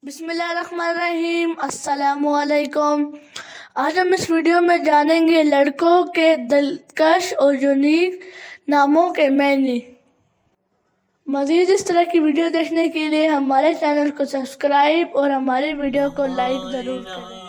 बिस्मिल्लाहिर्रहमानिर्रहीम, अस्सलामुअलैकुम। आज हम इस वीडियो में जानेंगे लड़कों के दिलकश और यूनिक नामों के मैनी। मज़ीद इस तरह की वीडियो देखने के लिए हमारे चैनल को सब्सक्राइब और हमारी वीडियो को लाइक ज़रूर करें।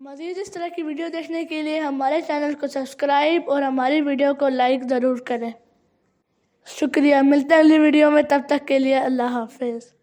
मज़ीद इस तरह की वीडियो देखने के लिए हमारे चैनल को सब्सक्राइब और हमारी वीडियो को लाइक ज़रूर करें। शुक्रिया। मिलते हैं अगली वीडियो में, तब तक के लिए अल्लाह हाफ़िज़।